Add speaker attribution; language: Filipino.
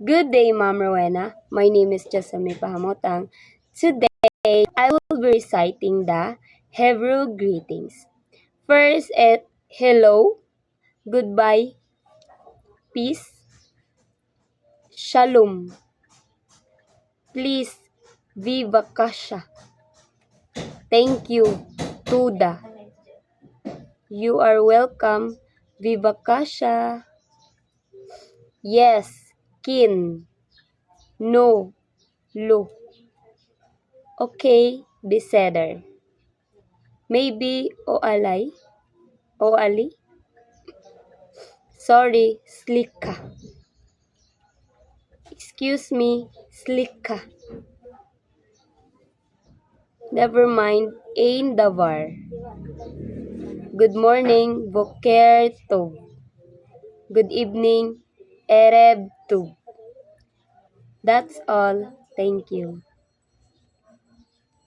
Speaker 1: Good day, Ma'am Rowena. My name is Jasami Pahamotang. Today, I will be reciting the Hebrew greetings. First, hello, goodbye, peace, shalom, please, viva kasha, thank you, tuda, you are welcome, viva kasha, yes, kin, no, lo, okay, beseder, maybe o alay, o ali, sorry, slicka, excuse me, slicka, never mind, ein davar. Good morning, boker tov. Good evening, erev tov. That's all. Thank you.